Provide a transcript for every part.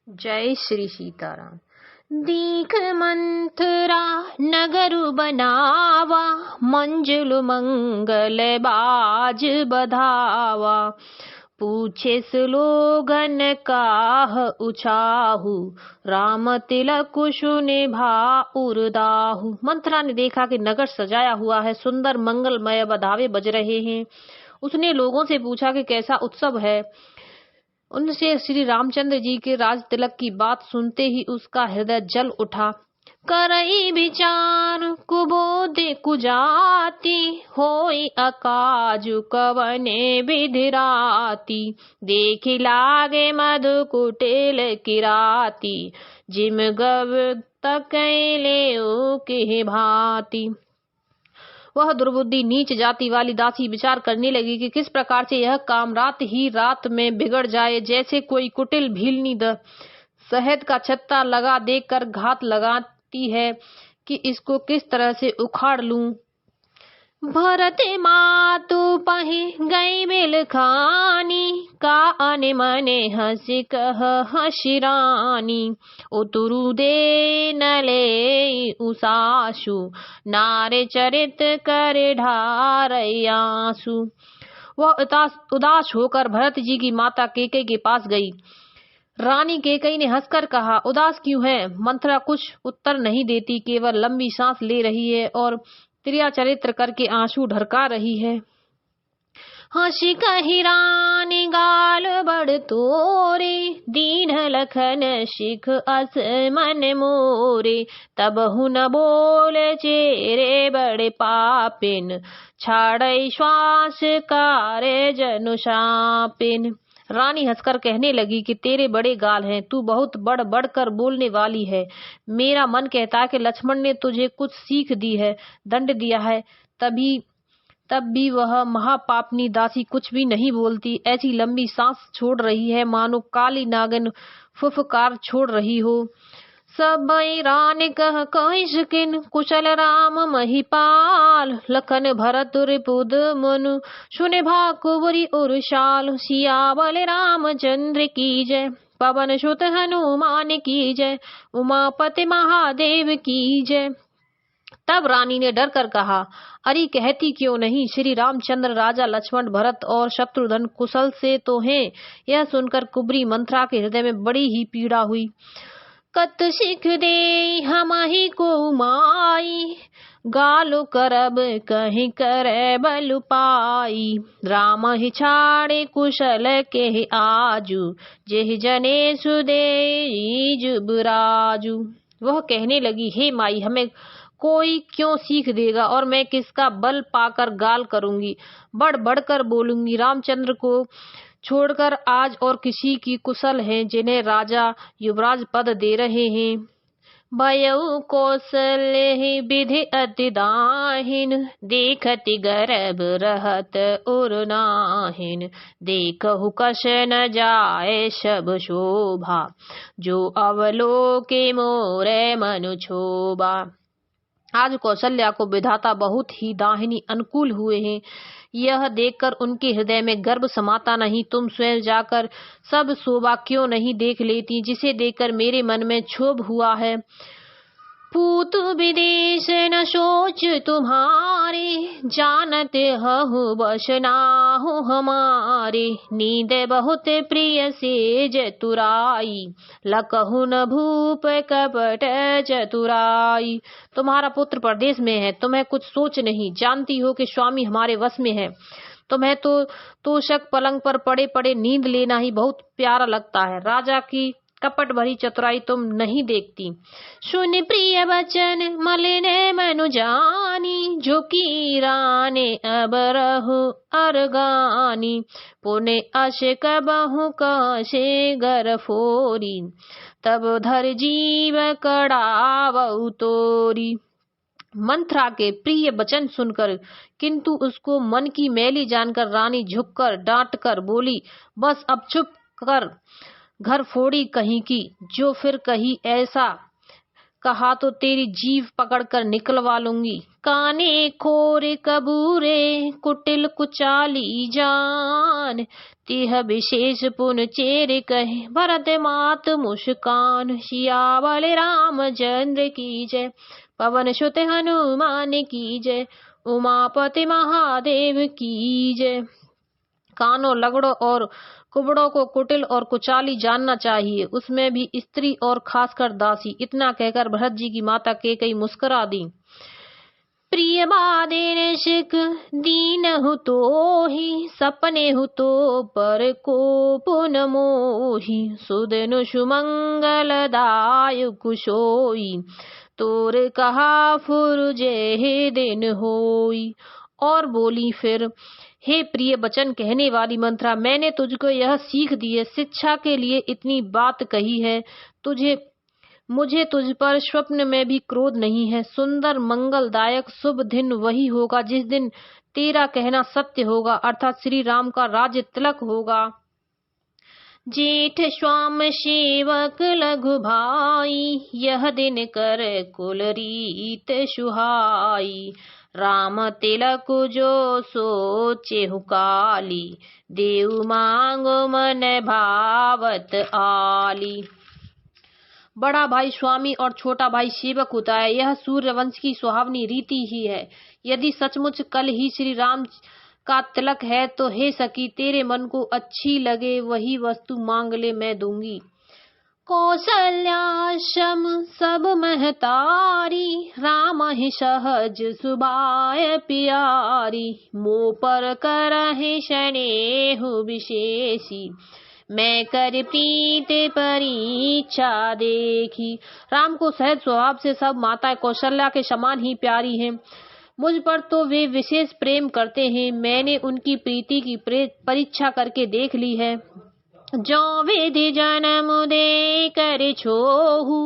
जय श्री सीताराम। दीख मंथरा नगरु बनावा, मंजुल मंगल बाज बधावा। पूछे सुलोगन काह उछाहु, राम तिलक सुने भाउरदाहु। मंथरा ने देखा कि नगर सजाया हुआ है, सुंदर मंगलमय बधावे बज रहे हैं। उसने लोगों से पूछा कि कैसा उत्सव है। उनसे श्री रामचंद्र जी के राज तिलक की बात सुनते ही उसका हृदय जल उठा। करई विचार कुबोध कुजाति, होई अकाजु कवने विधिराती। देखि लागे मधु कुटिल किराती, जिम गव तकैले की भांति। वह दुर्बुद्धि नीच जाति वाली दासी विचार करने लगी कि किस प्रकार से यह काम रात ही रात में बिगड़ जाए। जैसे कोई कुटिल भीलनी शहद का छत्ता लगा देकर घात लगाती है कि इसको किस तरह से उखाड़ लूं। भरत मातु पहि गई बिल खानी, का अने मने हंसी कह हशिरानी। उतरु दे नले उसासु, नारे चरित करे ढारयासु। वह उदास होकर भरत जी की माता केकई के पास गई। रानी केकई ने हंसकर कहा, उदास क्यों है? मंथरा कुछ उत्तर नहीं देती, केवल लंबी सांस ले रही है और त्रिया चरित्र करके आंसू ढरका रही है। हंसी कही रानी गाल बड़ तोरे, दीन लखन शिख अस मन मोरे। तब हुन बोले चेरे बड़े पापिन, छाड़ई श्वास कारे जनु शापिन। रानी हंसकर कहने लगी कि तेरे बड़े गाल हैं, तू बहुत बढ़ बढ़कर बोलने वाली है। मेरा मन कहता है कि लक्ष्मण ने तुझे कुछ सीख दी है, दंड दिया है, तब भी वह महापापनी दासी कुछ भी नहीं बोलती। ऐसी लंबी सांस छोड़ रही है मानो काली नागिन फुफकार छोड़ रही हो। सबई रान कह कहिसकिन, कुशल राम महिपाल। लखन भरत रिपुद मनु, सुने भाकुबरी उर्शाल। सियावल रामचंद्र की जय, पवन सुत हनुमान की जय, उमापति महादेव की जय। तब रानी ने डर कर कहा, अरे कहती क्यों नहीं? श्री रामचंद्र, राजा लक्ष्मण, भरत और शत्रुघ्न कुशल से तो हैं। यह सुनकर कुबरी मंथरा के हृदय में बड़ी ही पीड़ा हुई। कत सिख दे हमहि को माई, गालो करब कहीं करे बल पाई। राम ही छाड़े कुशल के आजू, जेह जने सुदे जुबराजू। वह कहने लगी, हे माई, हमें कोई क्यों सीख देगा और मैं किसका बल पाकर गाल करूंगी, बढ़ बढ़कर बोलूंगी। रामचंद्र को छोड़कर आज और किसी की कुशल हैं जिन्हें राजा युवराज पद दे रहे हैं। भयउ कौशल्य विधि अति दाहिन, देखति गर्भ रहत उर नाहिन। देखहु कश न जाए सब शोभा, जो अवलोके मोरे मनु क्षोभा। आज कौशल्या को विधाता बहुत ही दाहिनी अनुकूल हुए हैं। यह देखकर उनके हृदय में गर्व समाता नहीं। तुम स्वयं जाकर सब शोभा क्यों नहीं देख लेती, जिसे देखकर मेरे मन में क्षोभ हुआ है। पूत विदेश न सोच तुम्हारे, जानते हहु बस नाहु हमारे। नींद बहुत प्रिय से जतुराई, लकहु न भूप कपट चतुराई। तुम्हारा पुत्र परदेश में है, तुम्हें कुछ सोच नहीं। जानती हो कि स्वामी हमारे वश में है। तुम्हें तो तोषक पलंग पर पड़े पड़े नींद लेना ही बहुत प्यारा लगता है। राजा की कपट भरी चतुराई तुम नहीं देखती। सुन प्रिय वचन मलिने मनु जानी, जो की राने अब रहु अरगानी। पुने अश कबहु कसे गर फोरी, तब धर जीव कड़ावउ तोरी। मंथरा के प्रिय वचन सुनकर, किंतु उसको मन की मैली जानकर रानी झुककर डांट कर बोली, बस अब चुप कर, घर फोड़ी कहीं की। जो फिर कही ऐसा कहा तो तेरी जीभ पकड़कर निकलवा लूंगी। काने खोरे कबूरे कुटिल कुचाली जान, तिह विशेष पुन चेर कहे भरत मात मुस्कान। सियावल रामचंद्र की जय, पवन सुत हनुमान की जय, उमापति महादेव की जय। कानों, लगड़ों और कुबड़ों को कुटिल और कुचाली जानना चाहिए, उसमें भी स्त्री और खासकर दासी। इतना कहकर भरत जी की माता कैकेयी मुस्कुरा दी। प्रिय बादेन शिक दीन हु तो ही, सपने हु तो पर को पुन मोही। सुदिन सुमंगल दायु कुशोई, तोर कहा फुरजे दिन होई। और बोली फिर, हे प्रिय वचन कहने वाली मंत्रा, मैंने तुझको यह सीख दी है, शिक्षा के लिए इतनी बात कही है। मुझे तुझ पर स्वप्न में भी क्रोध नहीं है। सुंदर मंगलदायक शुभ दिन वही होगा जिस दिन तेरा कहना सत्य होगा, अर्थात श्री राम का राज्य तिलक होगा। जेठ स्वाम सेवक लघु भाई, यह दिन कर कुल रीत सुहाई। राम तिलक जो सोचे हुकाली, देव मांगो मन भावत आली। बड़ा भाई स्वामी और छोटा भाई सेवक होता है, यह सूर्यवंश की सुहावनी रीति ही है। यदि सचमुच कल ही श्री राम का तिलक है तो हे सखी, तेरे मन को अच्छी लगे वही वस्तु मांग ले, मैं दूंगी। कौशल्याश्रम सब महतारी, राम ही सहज सुबाय प्यारी। मो पर करहि स्नेहु विशेषी, मैं कर प्रीत परीक्षा देखी। राम को सहज स्वभाव से सब माताएं कौशल्या के समान ही प्यारी हैं। मुझ पर तो वे विशेष प्रेम करते हैं। मैंने उनकी प्रीति की परीक्षा करके देख ली है। जो विधि जन्म दे कर छोहु,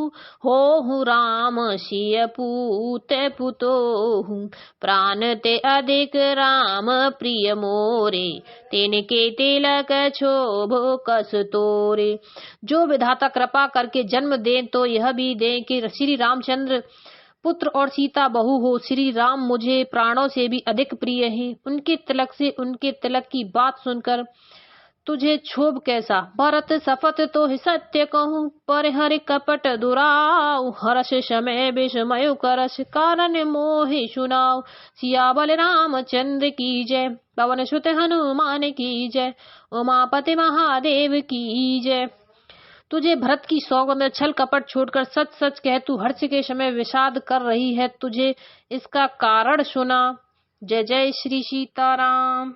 होहु राम सिय पूत पुतोहु। प्राण ते अधिक राम प्रिय मोरे, तिनके तिलक क्षोभ कस तोरे। जो विधाता कृपा करके जन्म दें तो यह भी दें कि श्री रामचंद्र पुत्र और सीता बहू हो। श्री राम मुझे प्राणों से भी अधिक प्रिय हैं। उनके तिलक की बात सुनकर तुझे क्षोभ कैसा। भरत शपथ तो सत्य कहूँ, पर हरि कपट दुराऊ। हर्ष समय विस्मय करस, कारण मोहि सुनाऊ। सियावल रामचंद्र की जय, पवन सुत हनुमान की जय, उमापति महादेव की जय। तुझे भरत की सौगंध, छल कपट छोड़कर सच सच कह, तू हर्ष के समय विषाद कर रही है, तुझे इसका कारण सुना। जय जय श्री सीताराम।